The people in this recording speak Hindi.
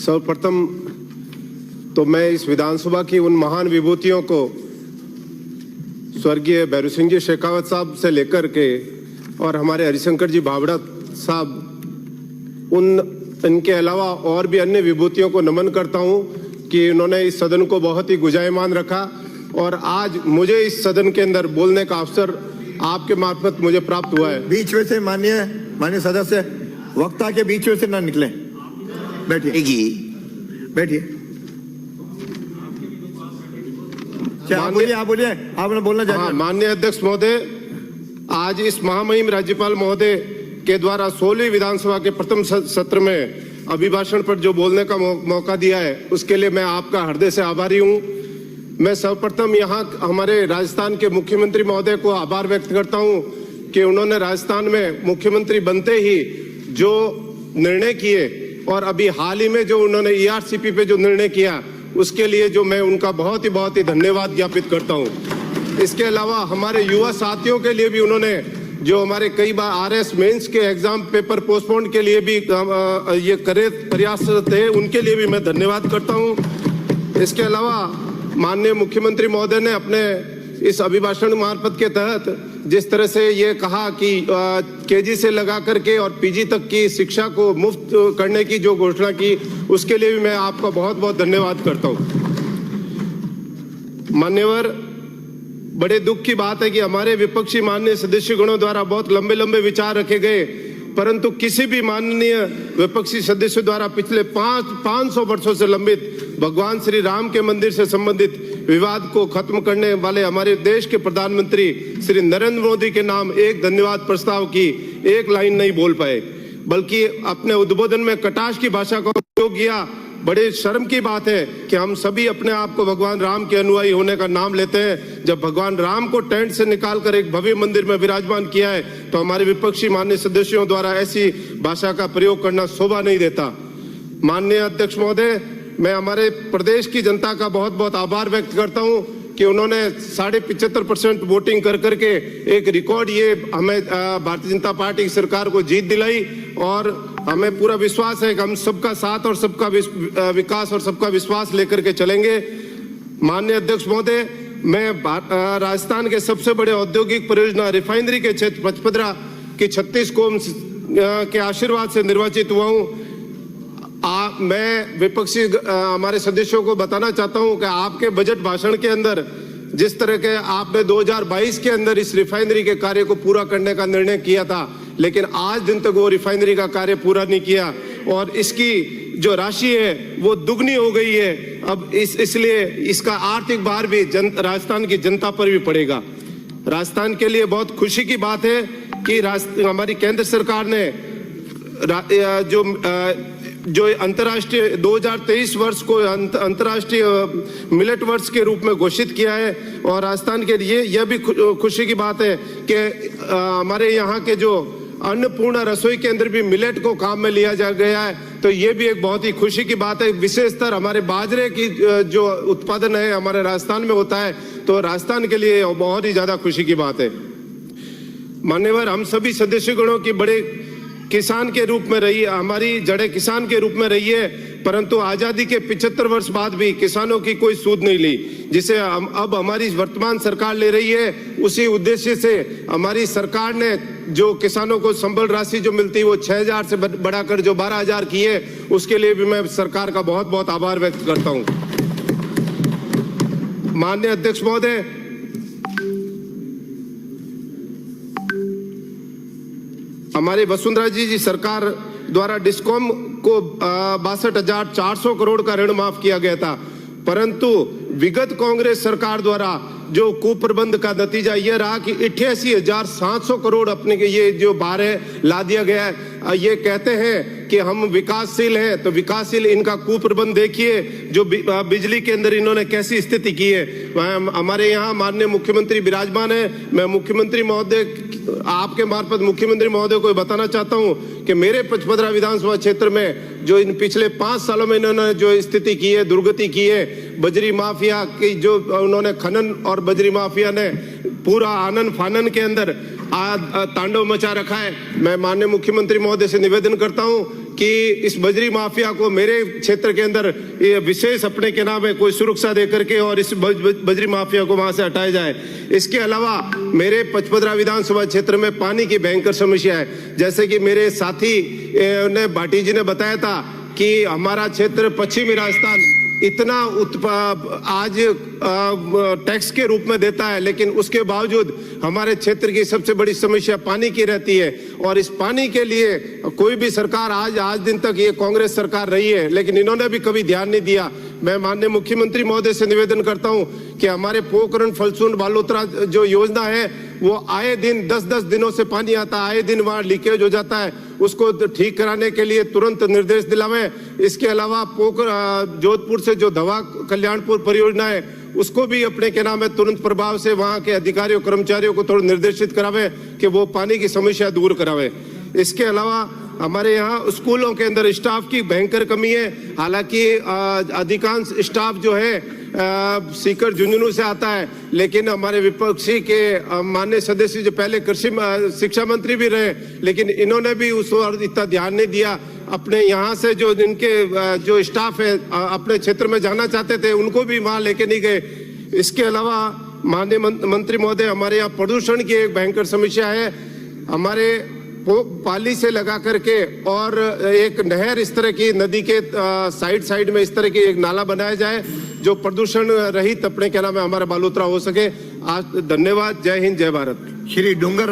सर्वप्रथम तो मैं इस विधानसभा की उन महान विभूतियों को स्वर्गीय भैरू सिंह जी शेखावत साहब से लेकर के और हमारे हरिशंकर जी भावड़ा साहब इनके अलावा और भी अन्य विभूतियों को नमन करता हूं कि उन्होंने इस सदन को बहुत ही गुंजायमान रखा और आज मुझे इस सदन के अंदर बोलने का अवसर आपके मार्फत मुझे प्राप्त हुआ है। बीच में से माननीय सदस्य वक्ता के बीच में से ना निकले। बैठिए। आप बोलिए आपने बोलना चाहिए। माननीय अध्यक्ष महोदय, आज इस महामहिम राज्यपाल महोदय के द्वारा 16वीं विधानसभा के प्रथम सत्र में अभिभाषण पर जो बोलने का मौका दिया है उसके लिए मैं आपका हृदय से आभारी हूं। मैं सर्वप्रथम यहाँ हमारे राजस्थान के मुख्यमंत्री महोदय को आभार व्यक्त करता हूं कि उन्होंने राजस्थान में मुख्यमंत्री बनते ही जो निर्णय किए और अभी हाल ही में जो उन्होंने ERCP पे जो निर्णय किया उसके लिए जो मैं उनका बहुत ही धन्यवाद ज्ञापित करता हूं। इसके अलावा हमारे युवा साथियों के लिए भी उन्होंने जो हमारे कई बार RS मेंस के एग्जाम पेपर पोस्टपोन के लिए भी ये करे प्रयास थे, उनके लिए भी मैं धन्यवाद करता हूं। इसके अलावा माननीय मुख्यमंत्री महोदय ने अपने इस अभिभाषण मार्फत के तहत जिस तरह से ये कहा कि KG से लगा करके और PG तक की शिक्षा को मुफ्त करने की जो घोषणा की उसके लिए भी मैं आपका बहुत धन्यवाद करता हूं। मान्यवर, बड़े दुख की बात है कि हमारे विपक्षी माननीय सदस्यगणों द्वारा बहुत लंबे विचार रखे गए, परंतु किसी भी माननीय विपक्षी सदस्य द्वारा पिछले 500 वर्षों से लंबित भगवान श्री राम के मंदिर से संबंधित विवाद को खत्म करने वाले हमारे देश के प्रधानमंत्री श्री नरेंद्र मोदी के नाम एक धन्यवाद प्रस्ताव की एक लाइन नहीं बोल पाए, बल्कि अपने उद्बोधन में कटाक्ष की भाषा का उपयोग किया। बड़े शर्म की बात है कि हम सभी अपने आप को भगवान राम के अनुयायी होने का नाम लेते हैं। जब भगवान राम को टेंट से निकालकर एक भव्य मंदिर में विराजमान किया है तो हमारे विपक्षी माननीय सदस्यों द्वारा ऐसी भाषा का प्रयोग करना शोभा नहीं देता। माननीय अध्यक्ष महोदय, मैं हमारे प्रदेश की जनता का बहुत आभार व्यक्त करता हूं कि उन्होंने 75.5% वोटिंग कर करके एक रिकॉर्ड ये हमें भारतीय जनता पार्टी की सरकार को जीत दिलाई और हमें पूरा विश्वास है कि हम सबका साथ और सबका विकास और सबका विश्वास लेकर के चलेंगे। माननीय अध्यक्ष महोदय, मैं राजस्थान के सबसे बड़े औद्योगिक परियोजना रिफाइनरी के क्षेत्र पचपदरा की 36 कोम के आशीर्वाद से निर्वाचित हुआ हूँ। मैं विपक्षी हमारे सदस्यों को बताना चाहता हूं कि आपके बजट भाषण के अंदर जिस तरह के आपने 2022 के अंदर इस रिफाइनरी के कार्य को पूरा करने का निर्णय किया था, लेकिन आज दिन तक वो रिफाइनरी का कार्य पूरा नहीं किया और इसकी जो राशि है वो दुगनी हो गई है। अब इसलिए इसका आर्थिक भार भी राजस्थान की जनता पर भी पड़ेगा। राजस्थान के लिए बहुत खुशी की बात है कि हमारी केंद्र सरकार ने जो अंतर्राष्ट्रीय 2023 वर्ष को अंतर्राष्ट्रीय मिलेट वर्ष के रूप में घोषित किया है और राजस्थान के लिए यह भी खुशी की बात है कि हमारे यहाँ के जो अन्नपूर्णा रसोई केंद्र भी मिलेट को काम में लिया जा गया है, तो ये भी एक बहुत ही खुशी की बात है। विशेषतर हमारे बाजरे की जो उत्पादन है हमारे राजस्थान में होता है, तो राजस्थान के लिए बहुत ही ज्यादा खुशी की बात है। मान्यवर, हम सभी सदस्यगणों की बड़े किसान के रूप में रही है, हमारी जड़ें किसान के रूप में रही है, परंतु आजादी के 75 वर्ष बाद भी किसानों की कोई सूद नहीं ली, जिसे अब हमारी वर्तमान सरकार ले रही है। उसी उद्देश्य से हमारी सरकार ने जो किसानों को संबल राशि जो मिलती है वो 6,000 से बढ़ाकर जो 12,000 की है, उसके लिए भी मैं सरकार का बहुत आभार व्यक्त करता हूं। माननीय अध्यक्ष महोदय, हमारी वसुंधरा जी सरकार द्वारा डिस्कॉम को 62,400 करोड़ का ऋण माफ किया गया था, परंतु विगत कांग्रेस सरकार द्वारा जो कुप्रबंध का नतीजा यह रहा कि 88,700 करोड़ अपने के ये जो बाहर है ला दिया गया है। ये कहते हैं कि हम विकासशील हैं, तो विकासशील इनका कुप्रबंध देखिए जो बिजली के अंदर इन्होंने कैसी स्थिति की है। हमारे यहाँ माननीय मुख्यमंत्री विराजमान है, मैं मुख्यमंत्री महोदय आपके मार्फत मुख्यमंत्री महोदय को बताना चाहता हूं कि मेरे पचपदरा विधानसभा क्षेत्र में जो इन पिछले 5 सालों में इन्होंने जो स्थिति की है, दुर्गति की है, बजरी माफिया की जो उन्होंने खनन और बजरी माफिया ने पूरा आनन फानन के अंदर तांडव मचा रखा है। मैं माननीय मुख्यमंत्री महोदय से निवेदन करता हूं कि इस बजरी माफिया को मेरे क्षेत्र के अंदर ये विशेष अपने के नाम है कोई सुरक्षा दे करके और इस बजरी माफिया को वहां से हटाया जाए। इसके अलावा मेरे पचपदरा विधानसभा क्षेत्र में पानी की भयंकर समस्या है। जैसे कि मेरे साथी ने भाटी जी ने बताया था कि हमारा क्षेत्र पश्चिमी राजस्थान इतना आज टैक्स के रूप में देता है, लेकिन उसके बावजूद हमारे क्षेत्र की सबसे बड़ी समस्या पानी की रहती है। और इस पानी के लिए कोई भी सरकार आज दिन तक ये कांग्रेस सरकार रही है, लेकिन इन्होंने भी कभी ध्यान नहीं दिया। मैं माननीय मुख्यमंत्री महोदय से निवेदन करता हूं कि हमारे पोखरण फलसून बालोतरा जो योजना है वो आए दिन 10-10 दिनों से पानी आता है, आए दिन वहां लीकेज हो जाता है, उसको ठीक कराने के लिए तुरंत निर्देश दिलावें। इसके अलावा जोधपुर से जो धवा कल्याणपुर परियोजना है उसको भी अपने के नाम है तुरंत प्रभाव से वहां के अधिकारियों कर्मचारियों को थोड़ा निर्देशित करावे कि वो पानी की समस्या दूर करावे। इसके अलावा हमारे यहाँ स्कूलों के अंदर स्टाफ की भयंकर कमी है। हालांकि अधिकांश स्टाफ जो है सीकर झुंझुनू से आता है, लेकिन हमारे विपक्षी के माननीय सदस्य जो पहले कृषि शिक्षा मंत्री भी रहे, लेकिन इन्होंने भी उस ओर इतना ध्यान नहीं दिया। अपने यहाँ से जो इनके जो स्टाफ है अपने क्षेत्र में जाना चाहते थे उनको भी वहाँ लेके नहीं गए। इसके अलावा माननीय मंत्री महोदय, हमारे यहाँ प्रदूषण की एक भयंकर समस्या है। हमारे पाली से लगा करके और एक नहर इस तरह की नदी के साइड में इस तरह की एक नाला बनाया जाए जो प्रदूषण रहित अपने क्या नाम है हमारा बालोतरा हो सके। आज धन्यवाद। जय हिंद, जय भारत। श्री डूंगर